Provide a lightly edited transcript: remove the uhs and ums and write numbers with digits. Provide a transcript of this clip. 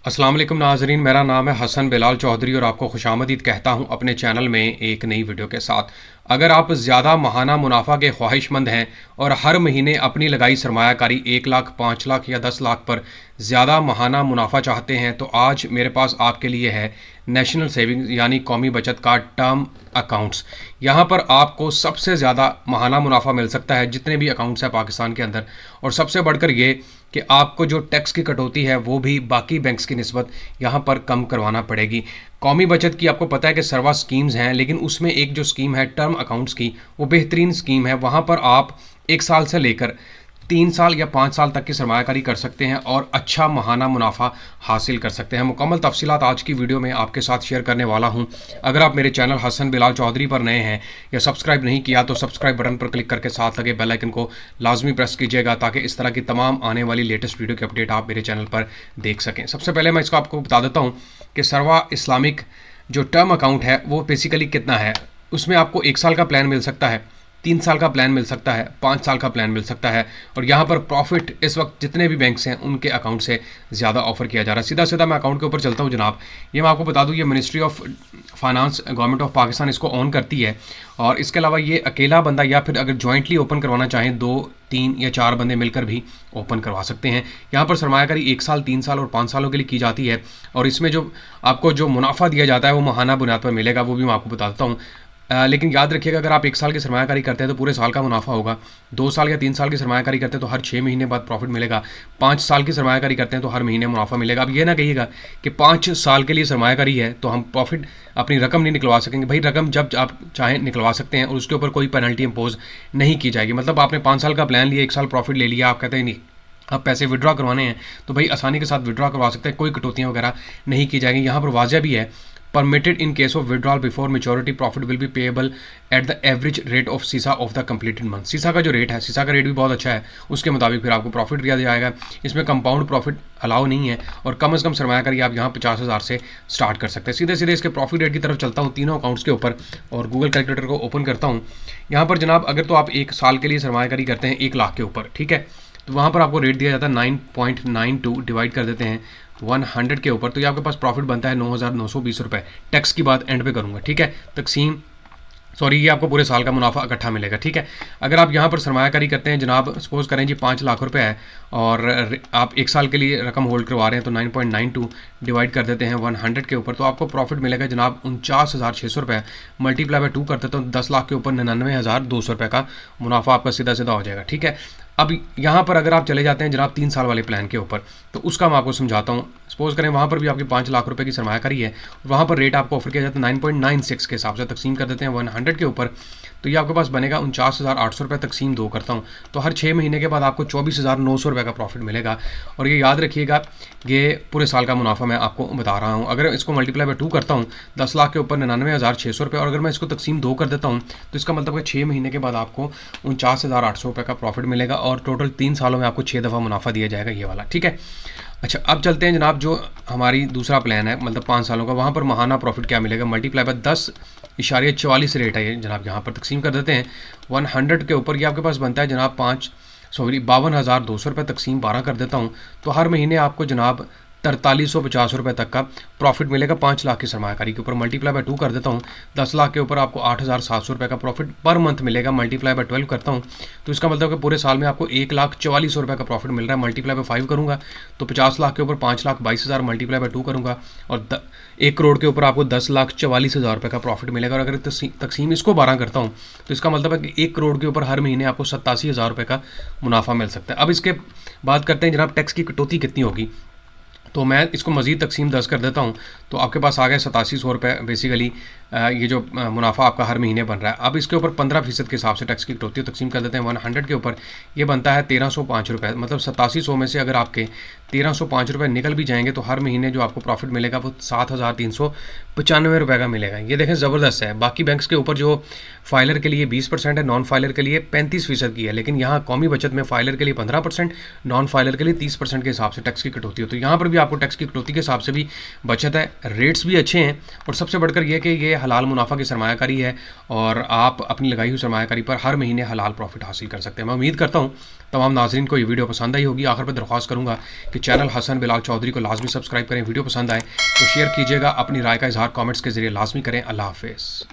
अस्सलाम वालेकुम नाजरीन, मेरा नाम है हसन बिलाल चौधरी और आपको खुशामदीद कहता हूं अपने चैनल में एक नई वीडियो के साथ। अगर आप ज़्यादा महाना मुनाफा के ख्वाहिशमंद हैं और हर महीने अपनी लगाई सरमायाकारी 1 लाख, 5 लाख या 10 लाख पर ज़्यादा महाना मुनाफा चाहते हैं तो आज मेरे पास आपके लिए है नेशनल सेविंग्स यानी कौमी बचत कार्ड टर्म अकाउंट्स। यहाँ पर आपको सबसे ज़्यादा महाना मुनाफा मिल सकता है जितने भी अकाउंट्स हैं पाकिस्तान के अंदर, और सबसे बढ़कर ये कि आपको जो टैक्स की कटौती है वो भी बाकी बैंक्स की निस्बत यहाँ पर कम करवाना पड़ेगी। कौमी बचत की आपको पता है कि सर्वा स्कीम्स हैं, लेकिन उसमें एक जो स्कीम है टर्म अकाउंट्स की वो बेहतरीन स्कीम है। वहाँ पर आप 1 साल से लेकर 3 साल या 5 साल तक की सरमायाकारी कर सकते हैं और अच्छा महाना मुनाफा हासिल कर सकते हैं। मुकम्मल तफसीलात आज की वीडियो में आपके साथ शेयर करने वाला हूं। अगर आप मेरे चैनल हसन बिलाल चौधरी पर नए हैं या सब्सक्राइब नहीं किया तो सब्सक्राइब बटन पर क्लिक करके साथ लगे बेल आइकन को लाजमी प्रेस कीजिएगा ताकि इस तरह की तमाम आने वाली लेटेस्ट वीडियो की अपडेट आप मेरे चैनल पर देख सकें। सबसे पहले मैं इसको आपको बता देता हूँ कि सर्वा इस्लामिक जो टर्म अकाउंट है वो बेसिकली कितना है। उसमें आपको 1 साल का प्लान मिल सकता है, 3 साल का प्लान मिल सकता है, 5 साल का प्लान मिल सकता है, और यहाँ पर प्रॉफिट इस वक्त जितने भी बैंक्स हैं उनके अकाउंट से ज़्यादा ऑफर किया जा रहा है। सीधा सीधा मैं अकाउंट के ऊपर चलता हूँ जनाब। ये मैं आपको बता दूँ, ये ministry of finance government of Pakistan इसको ऑन करती है, और इसके अलावा ये अकेला बंदा या फिर अगर जॉइंटली ओपन करवाना चाहें 2, 3 या 4 बंदे मिलकर भी ओपन करवा सकते हैं। यहाँ पर सरमायाकारी 1 साल, 3 साल और 5 सालों के लिए की जाती है, और इसमें जो आपको जो मुनाफा दिया जाता है वो महाना बुनियाद पर मिलेगा, वो भी मैं आपको बताता हूँ। लेकिन याद रखिएगा, अगर आप 1 साल की सरमायाकारी करते हैं तो पूरे साल का मुनाफा होगा। 2 साल या 3 साल की सरमायाकारी करते हैं तो हर 6 महीने बाद प्रॉफिट मिलेगा। 5 साल की सरमायाकारी करते हैं तो हर महीने मुनाफा मिलेगा। अब ये ना कहिएगा कि 5 साल के लिए सरमायाकारी है तो हम प्रॉफिट अपनी रकम नहीं निकलवा सकेंगे। भाई रकम जब आप चाहें निकलवा सकते हैं और उसके ऊपर कोई पेनल्टी इम्पोज नहीं की जाएगी। मतलब आपने 5 साल का प्लान लिया, 1 साल प्रॉफिट ले लिया, आप कहते हैं नहीं आप पैसे विड्रॉ करवाने हैं तो भाई आसानी के साथ विड्रॉ करवा सकते हैं, कोई कटौतियाँ वगैरह नहीं की जाएंगी। यहाँ पर वाजह भी है, permitted in case of withdrawal before maturity profit will be payable at the average rate of सीसा ऑफ द कंप्लीटेड मंथ। सीसा का जो रेट है, सीसा का रेट भी बहुत अच्छा है, उसके मुताबिक फिर आपको प्रॉफिट दिया जाएगा। इसमें कंपाउंड प्रॉफिट अलाउ नहीं है, और कम से कम सरमायाकारी आप यहाँ 50,000 से स्टार्ट कर सकते हैं। सीधे सीधे इसके प्रॉफिट रेट की तरफ चलता हूँ तीनों अकाउंट्स के ऊपर, और गूगल कैलकुलेटर को ओपन करता हूँ। यहाँ पर जनाब अगर तो आप 1 साल के लिए सरमायाकारी करते हैं 1 लाख के ऊपर, ठीक है, तो वहाँ पर आपको रेट दिया जाता है 9.92 डिवाइड कर देते हैं 100 के ऊपर, तो ये आपके पास प्रॉफिट बनता है 9,920 रुपये। टैक्स की बात एंड पे करूँगा, ठीक है। तकसीम ये आपको पूरे साल का मुनाफा इकट्ठा मिलेगा, ठीक है। अगर आप यहाँ पर सरमायाकारी करते हैं जनाब, सपोज करें जी 5 लाख रुपए है और आप 1 साल के लिए रकम होल्ड करवा रहे हैं, तो 9.92 डिवाइड कर देते हैं 100 के ऊपर, तो आपको प्रॉफिट मिलेगा जनाब 49,600 रुपये। मल्टीप्लाई बाय 2 करते तो 10 लाख के ऊपर 99,200 रुपये का मुनाफा आपका सीधा सीधा हो जाएगा, ठीक है। अब यहाँ पर अगर आप चले जाते हैं जनाब 3 साल वाले प्लान के ऊपर, तो उसका मैं आपको समझाता हूँ। सपोज करें वहाँ पर भी आपकी 5 लाख रुपए की सरमायाकारी है, वहाँ पर रेट आपको ऑफर किया जाता है 9.96 के हिसाब से, तकसीम कर देते हैं 100 के ऊपर, तो ये आपके पास बनेगा 49,800 रुपये। तकसीम 2 करता हूँ तो हर 6 महीने के बाद आपको 24,900 रुपये का प्रॉफिट मिलेगा। और ये याद रखिएगा, ये पूरे साल का मुनाफा मैं आपको बता रहा हूँ। अगर इसको मल्टीप्लाई बाय 2 करता हूँ 10 लाख के ऊपर 99,600 रुपये, और अगर मैं इसको तकसीम 2 कर देता हूँ तो इसका मतलब है 6 महीने के बाद आपको 49,800 रुपये का प्रॉफिट मिलेगा, और टोटल 3 सालों में आपको 6 दफ़ा मुनाफा दिया जाएगा ये वाला, ठीक है। अच्छा, अब चलते हैं जनाब जो हमारी दूसरा प्लान है, मतलब 5 सालों का, वहाँ पर महाना प्रॉफिट क्या मिलेगा। मल्टीप्लाई बाय 10.44 रेट है ये जनाब, यहाँ पर तकसीम कर देते हैं 100 के ऊपर, ये आपके पास बनता है जनाब 52,200 रुपये। तकसीम 12 कर देता हूँ तो हर महीने आपको जनाब 4350 रुपये तक का प्रॉफिट मिलेगा 5 लाख की सरमायाकारी के ऊपर। मल्टीप्लाई बाय 2 कर देता हूँ, 10 लाख के ऊपर आपको 8,700 रुपये का प्रॉफिट पर मंथ मिलेगा। मल्टीप्लाई बाय 12 करता हूँ तो इसका मतलब कि पूरे साल में आपको 1,44,000 रुपये का प्रॉफिट मिल रहा है। मल्टीप्लाई बाय 5 करूँगा तो 50 लाख के ऊपर 5,22,000, मल्टीप्लाई बाय 2 करूँगा और 1 करोड़ के ऊपर आपको 10,44,000 रुपये का प्रॉफिट मिलेगा। और अगर तकसीम इसको 12 करता हूँ तो इसका मतलब है कि 1 करोड़ के ऊपर हर महीने आपको 87,000 रुपये का मुनाफा मिल सकता है। अब इसके बात करते हैं जनाब टैक्स की कटौती कितनी होगी, तो मैं इसको मज़ीद तकसीम 10 कर देता हूँ तो आपके पास आ गए 8700 रुपये बेसिकली ये जो मुनाफा आपका हर महीने बन रहा है। अब इसके ऊपर 15% के हिसाब से टैक्स की कटौती तकसीम कर देते हैं 100 के ऊपर, ये बनता है 1305 रुपये। मतलब 8700 में से अगर आपके 1305 रुपये निकल भी जाएंगे तो हर महीने जो आपको प्रॉफिट मिलेगा वो 7,395 रुपये का मिलेगा। ये देखें ज़बरदस्त है। बाकी बैंक्स के ऊपर जो फाइलर के लिए 20% है, नॉन फाइलर के लिए 35% की है, लेकिन यहाँ कौमी बचत में फाइलर के लिए 15%, नॉन फाइलर के लिए 30% के हिसाब से टैक्स की कटौती हो। तो यहाँ पर भी आपको टैक्स की कटौती के हिसाब से भी बचत है, रेट्स भी अच्छे हैं, और सबसे बढ़कर यह कि ये हलाल मुनाफा की सरमायाकारी है और आप अपनी लगाई हुई सरमायाकारी पर हर महीने हलाल प्रॉफिट हासिल कर सकते हैं। मैं उम्मीद करता हूँ तमाम नाजरीन को ये वीडियो पसंद आई होगी। आखिर पर दरख्वास्त करूँगा कि चैनल हसन बिलाल चौधरी को लाजमी सब्सक्राइब करें। वीडियो पसंद आए तो शेयर कीजिएगा, अपनी राय का इजहार कमेंट्स के जरिए लाजमी करें। अल्लाह हाफिज़।